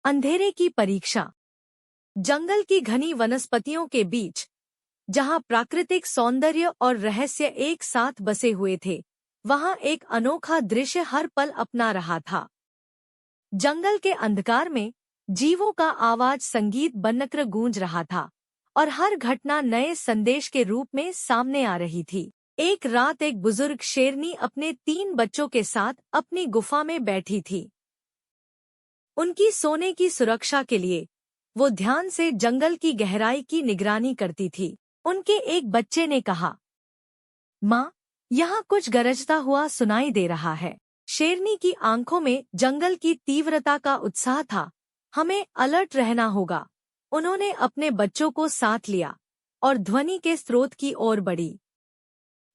अंधेरे की परीक्षा। जंगल की घनी वनस्पतियों के बीच, जहां प्राकृतिक सौंदर्य और रहस्य एक साथ बसे हुए थे, वहां एक अनोखा दृश्य हर पल अपना रहा था। जंगल के अंधकार में जीवों का आवाज संगीत बनकर गूंज रहा था और हर घटना नए संदेश के रूप में सामने आ रही थी। एक रात एक बुजुर्ग शेरनी अपने 3 बच्चों के साथ अपनी गुफा में बैठी थी। उनकी सोने की सुरक्षा के लिए वो ध्यान से जंगल की गहराई की निगरानी करती थी। उनके एक बच्चे ने कहा, माँ, यहाँ कुछ गरजता हुआ सुनाई दे रहा है। शेरनी की आंखों में जंगल की तीव्रता का उत्साह था। हमें अलर्ट रहना होगा। उन्होंने अपने बच्चों को साथ लिया और ध्वनि के स्रोत की ओर बढ़ी।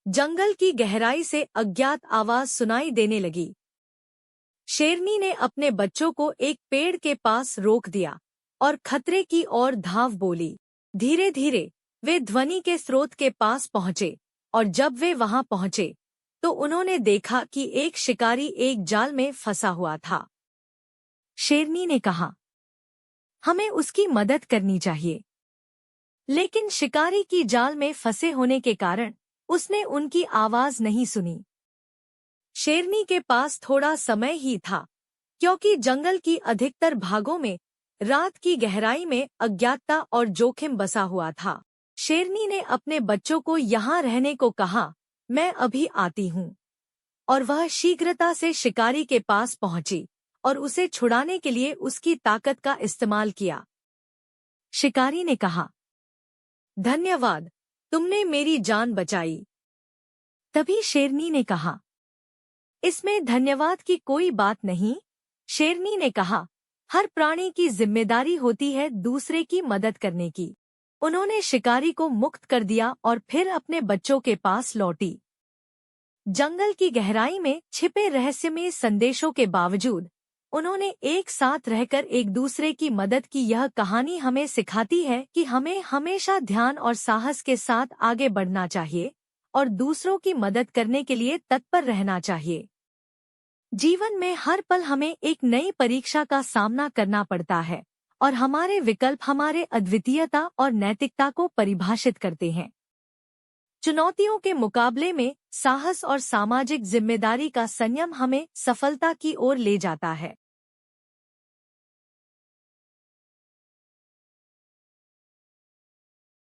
जंगल की गहराई से अज्ञात आवाज सुनाई देने लगी। शेरनी ने अपने बच्चों को एक पेड़ के पास रोक दिया और खतरे की ओर धाव बोली। धीरे धीरे वे ध्वनि के स्रोत के पास पहुंचे और जब वे वहां पहुंचे तो उन्होंने देखा कि एक शिकारी एक जाल में फंसा हुआ था। शेरनी ने कहा, हमें उसकी मदद करनी चाहिए। लेकिन शिकारी की जाल में फंसे होने के कारण उसने उनकी आवाज नहीं सुनी। शेरनी के पास थोड़ा समय ही था, क्योंकि जंगल की अधिकतर भागों में रात की गहराई में अज्ञातता और जोखिम बसा हुआ था। शेरनी ने अपने बच्चों को यहाँ रहने को कहा, मैं अभी आती हूँ। और वह शीघ्रता से शिकारी के पास पहुंची और उसे छुड़ाने के लिए उसकी ताकत का इस्तेमाल किया। शिकारी ने कहा, धन्यवाद, तुमने मेरी जान बचाई। तभी शेरनी ने कहा, इसमें धन्यवाद की कोई बात नहीं। शेरनी ने कहा, हर प्राणी की जिम्मेदारी होती है दूसरे की मदद करने की। उन्होंने शिकारी को मुक्त कर दिया और फिर अपने बच्चों के पास लौटी। जंगल की गहराई में छिपे रहस्यमय संदेशों के बावजूद उन्होंने एक साथ रहकर एक दूसरे की मदद की। यह कहानी हमें सिखाती है कि हमें हमेशा ध्यान और साहस के साथ आगे बढ़ना चाहिए और दूसरों की मदद करने के लिए तत्पर रहना चाहिए। जीवन में हर पल हमें एक नई परीक्षा का सामना करना पड़ता है और हमारे विकल्प हमारे अद्वितीयता और नैतिकता को परिभाषित करते हैं। चुनौतियों के मुकाबले में साहस और सामाजिक जिम्मेदारी का संयम हमें सफलता की ओर ले जाता है।